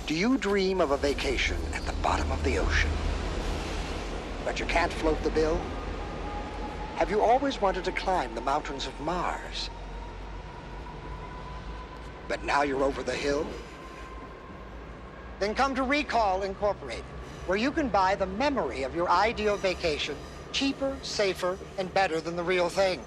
Do you dream of a vacation at the bottom of the ocean, but you can't float the bill? Have you always wanted to climb the mountains of Mars, but now you're over the hill? Then come to Recall Incorporated, where you can buy the memory of your ideal vacation cheaper, safer, and better than the real thing.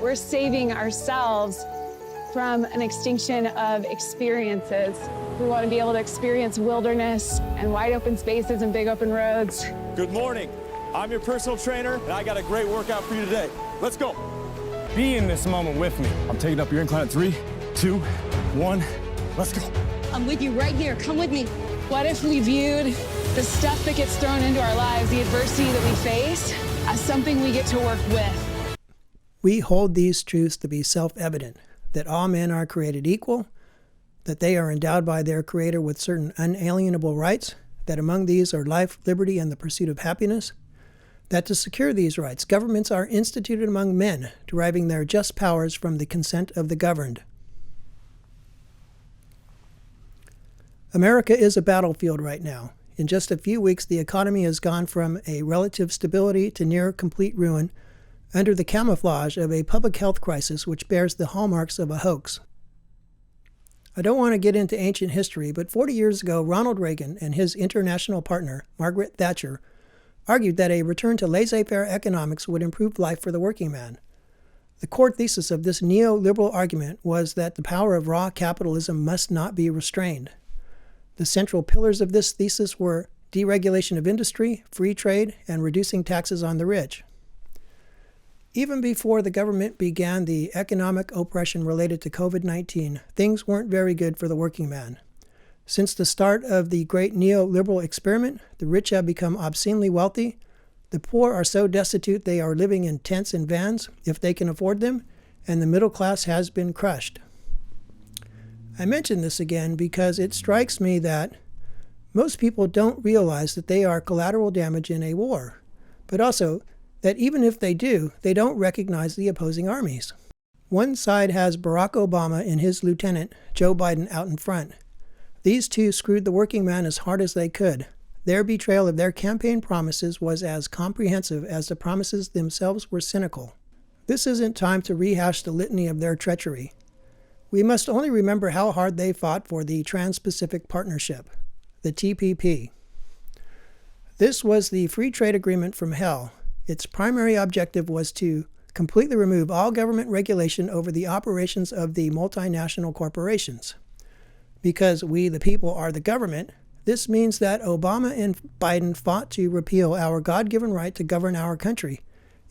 We're saving ourselves from an extinction of experiences. We want to be able to experience wilderness and wide open spaces and big open roads. Good morning. I'm your personal trainer, and I got a great workout for you today. Let's go. Be in this moment with me. I'm taking up your incline at 3, 2, 1. Let's go. I'm with you right here. Come with me. What if we viewed the stuff that gets thrown into our lives, the adversity that we face, as something we get to work with? We hold these truths to be self-evident, that all men are created equal, that they are endowed by their Creator with certain unalienable rights, that among these are life, liberty, and the pursuit of happiness, that to secure these rights, governments are instituted among men, deriving their just powers from the consent of the governed. America is a battlefield right now. In just a few weeks, the economy has gone from a relative stability to near complete ruin, under the camouflage of a public health crisis which bears the hallmarks of a hoax. I don't want to get into ancient history, but 40 years ago, Ronald Reagan and his international partner, Margaret Thatcher, argued that a return to laissez-faire economics would improve life for the working man. The core thesis of this neoliberal argument was that the power of raw capitalism must not be restrained. The central pillars of this thesis were deregulation of industry, free trade, and reducing taxes on the rich. Even before the government began the economic oppression related to COVID-19, things weren't very good for the working man. Since the start of the great neoliberal experiment, the rich have become obscenely wealthy. The poor are so destitute they are living in tents and vans, if they can afford them, and the middle class has been crushed. I mention this again because it strikes me that most people don't realize that they are collateral damage in a war, but also that even if they do, they don't recognize the opposing armies. One side has Barack Obama and his lieutenant, Joe Biden, out in front. These two screwed the working man as hard as they could. Their betrayal of their campaign promises was as comprehensive as the promises themselves were cynical. This isn't time to rehash the litany of their treachery. We must only remember how hard they fought for the Trans-Pacific Partnership, the TPP. This was the free trade agreement from hell. Its primary objective was to completely remove all government regulation over the operations of the multinational corporations. Because we, the people, are the government, this means that Obama and Biden fought to repeal our God-given right to govern our country,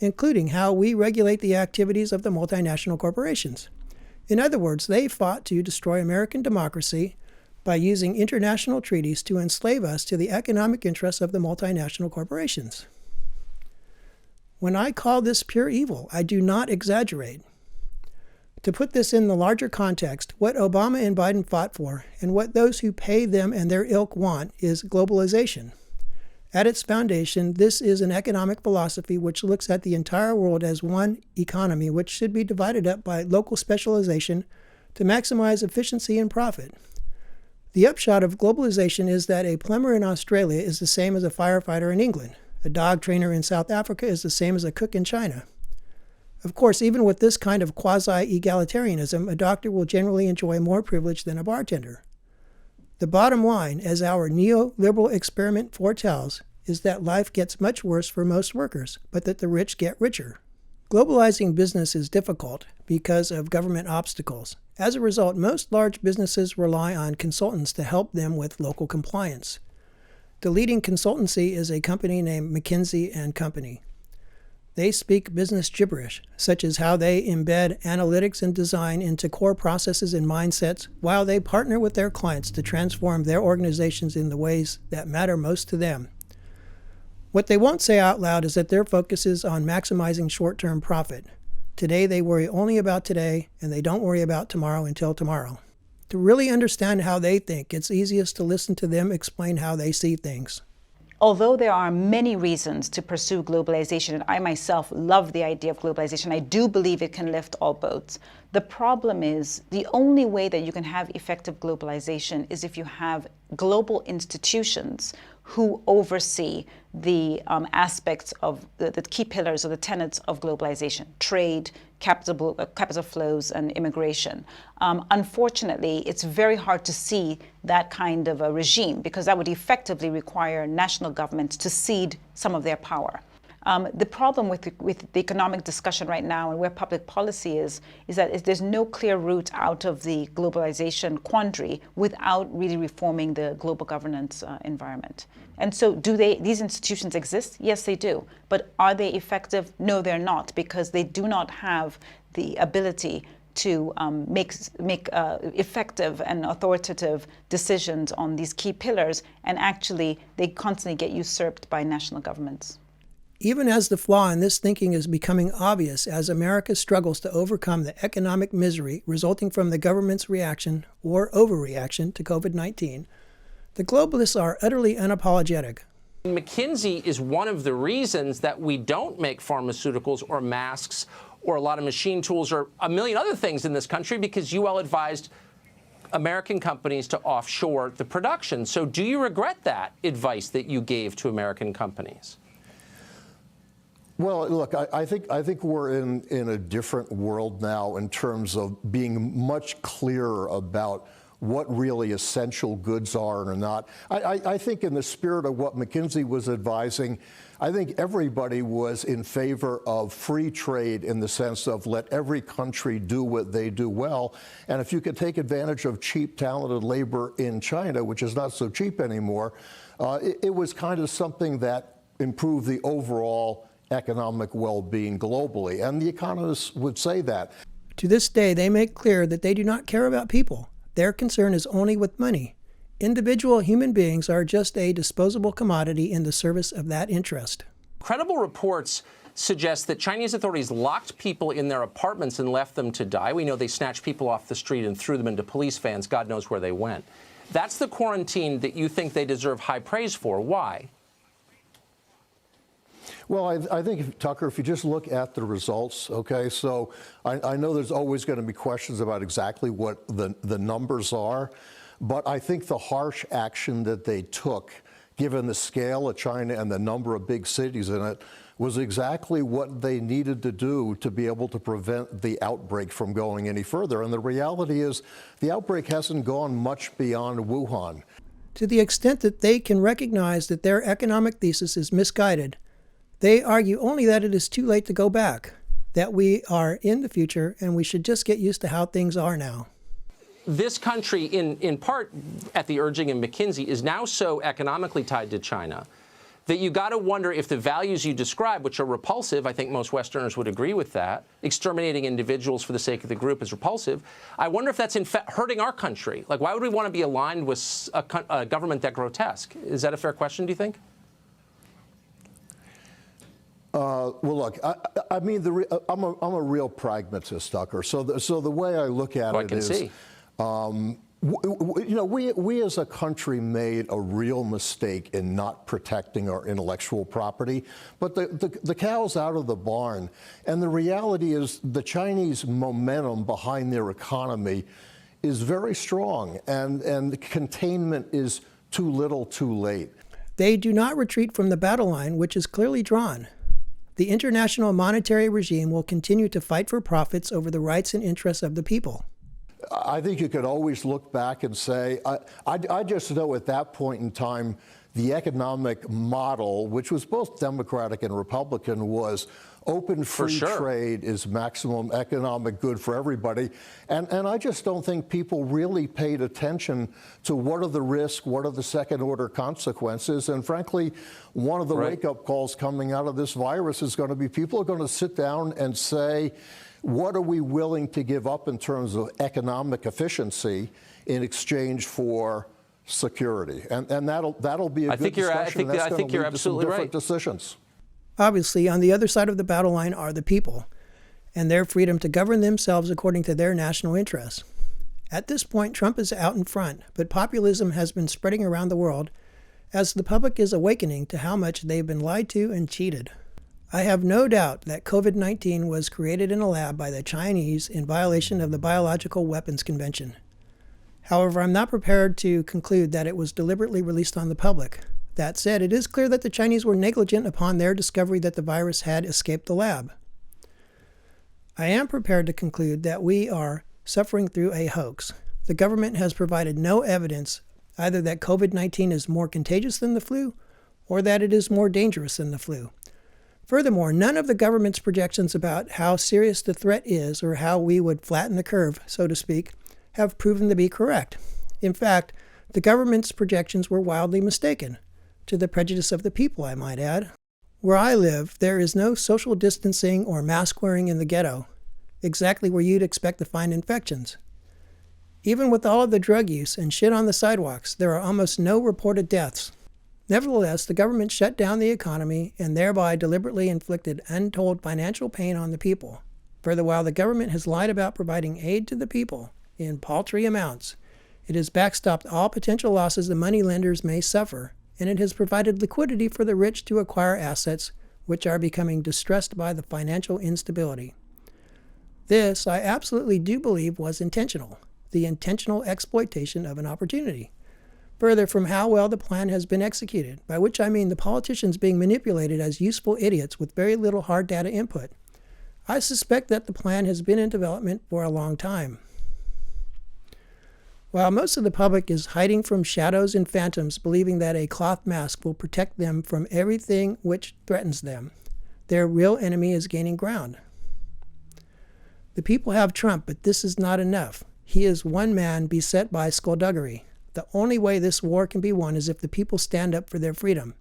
including how we regulate the activities of the multinational corporations. In other words, they fought to destroy American democracy by using international treaties to enslave us to the economic interests of the multinational corporations. When I call this pure evil, I do not exaggerate. To put this in the larger context, what Obama and Biden fought for, and what those who pay them and their ilk want, is globalization. At its foundation, this is an economic philosophy which looks at the entire world as one economy which should be divided up by local specialization to maximize efficiency and profit. The upshot of globalization is that a plumber in Australia is the same as a firefighter in England. A dog trainer in South Africa is the same as a cook in China. Of course, even with this kind of quasi-egalitarianism, a doctor will generally enjoy more privilege than a bartender. The bottom line, as our neoliberal experiment foretells, is that life gets much worse for most workers, but that the rich get richer. Globalizing business is difficult because of government obstacles. As a result, most large businesses rely on consultants to help them with local compliance. The leading consultancy is a company named McKinsey & Company. They speak business gibberish, such as how they embed analytics and design into core processes and mindsets, while they partner with their clients to transform their organizations in the ways that matter most to them. What they won't say out loud is that their focus is on maximizing short-term profit. Today they worry only about today, and they don't worry about tomorrow until tomorrow. To really understand how they think, it's easiest to listen to them explain how they see things. Although there are many reasons to pursue globalization, and I myself love the idea of globalization, I do believe it can lift all boats. The problem is the only way that you can have effective globalization is if you have global institutions who oversee the aspects of the key pillars or the tenets of globalization: trade, capital flows, and immigration. Unfortunately, it's very hard to see that kind of a regime because that would effectively require national governments to cede some of their power. The problem with the economic discussion right now and where public policy is that there's no clear route out of the globalization quandary without really reforming the global governance environment. And so these institutions exist? Yes, they do. But are they effective? No, they're not, because they do not have the ability to make effective and authoritative decisions on these key pillars, and actually they constantly get usurped by national governments. Even as the flaw in this thinking is becoming obvious as America struggles to overcome the economic misery resulting from the government's reaction or overreaction to COVID-19, the globalists are utterly unapologetic. McKinsey is one of the reasons that we don't make pharmaceuticals or masks or a lot of machine tools or a million other things in this country, because UL advised American companies to offshore the production. So do you regret that advice that you gave to American companies? Well, look, I think we're in a different world now in terms of being much clearer about what really essential goods are or not. I think in the spirit of what McKinsey was advising, I think everybody was in favor of free trade in the sense of let every country do what they do well. And if you could take advantage of cheap, talented labor in China, which is not so cheap anymore, it was kind of something that improved the overall economic well-being globally. And the economists would say that. To this day, they make clear that they do not care about people. Their concern is only with money. Individual human beings are just a disposable commodity in the service of that interest. Credible reports suggest that Chinese authorities locked people in their apartments and left them to die. We know they snatched people off the street and threw them into police vans. God knows where they went. That's the quarantine that you think they deserve high praise for. Why? Well, I think, Tucker, if you just look at the results, okay, so I know there's always going to be questions about exactly what the numbers are, but I think the harsh action that they took, given the scale of China and the number of big cities in it, was exactly what they needed to do to be able to prevent the outbreak from going any further. And the reality is the outbreak hasn't gone much beyond Wuhan. To the extent that they can recognize that their economic thesis is misguided, they argue only that it is too late to go back, that we are in the future and we should just get used to how things are now. This country, in part at the urging of McKinsey, is now so economically tied to China that you got to wonder if the values you describe, which are repulsive, I think most Westerners would agree with that, exterminating individuals for the sake of the group is repulsive. I wonder if that's in fact hurting our country. Like, why would we want to be aligned with a government that grotesque? Is that a fair question, do you think? Well, look, I mean, I'm a real pragmatist, Tucker. So the way I look at it is, you know, we as a country made a real mistake in not protecting our intellectual property. But the cow's out of the barn, and the reality is the Chinese momentum behind their economy is very strong, and containment is too little, too late. They do not retreat from the battle line, which is clearly drawn. The international monetary regime will continue to fight for profits over the rights and interests of the people. I think you could always look back and say, I just know at that point in time, the economic model, which was both Democratic and Republican, was open free trade is maximum economic good for everybody. And I just don't think people really paid attention to what are the risks, what are the second order consequences. And frankly, one of the wake-up calls coming out of this virus is going to be people are going to sit down and say, what are we willing to give up in terms of economic efficiency in exchange for security? And that'll be a good discussion. I think you're absolutely right. Different decisions. Obviously, on the other side of the battle line are the people. and their freedom to govern themselves according to their national interests. At this point, Trump is out in front, but populism has been spreading around the world as the public is awakening to how much they've been lied to and cheated. I have no doubt that COVID-19 was created in a lab by the Chinese in violation of the Biological Weapons Convention. However, I'm not prepared to conclude that it was deliberately released on the public. That said, it is clear that the Chinese were negligent upon their discovery that the virus had escaped the lab. I am prepared to conclude that we are suffering through a hoax. The government has provided no evidence either that COVID-19 is more contagious than the flu or that it is more dangerous than the flu. Furthermore, none of the government's projections about how serious the threat is or how we would flatten the curve, so to speak, have proven to be correct. In fact, the government's projections were wildly mistaken, to the prejudice of the people, I might add. Where I live, there is no social distancing or mask wearing in the ghetto, exactly where you'd expect to find infections. Even with all of the drug use and shit on the sidewalks, there are almost no reported deaths. Nevertheless, the government shut down the economy and thereby deliberately inflicted untold financial pain on the people. Further, while the government has lied about providing aid to the people in paltry amounts, it has backstopped all potential losses the money lenders may suffer, and it has provided liquidity for the rich to acquire assets which are becoming distressed by the financial instability. This, I absolutely do believe, was intentional, the intentional exploitation of an opportunity. Further, from how well the plan has been executed, by which I mean the politicians being manipulated as useful idiots with very little hard data input, I suspect that the plan has been in development for a long time. While most of the public is hiding from shadows and phantoms, believing that a cloth mask will protect them from everything which threatens them, their real enemy is gaining ground. The people have Trump, but this is not enough. He is one man beset by skullduggery. The only way this war can be won is if the people stand up for their freedom.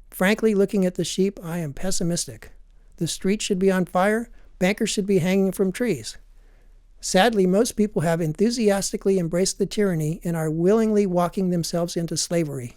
Frankly, looking at the sheep, I am pessimistic. The streets should be on fire, bankers should be hanging from trees. Sadly, most people have enthusiastically embraced the tyranny and are willingly walking themselves into slavery.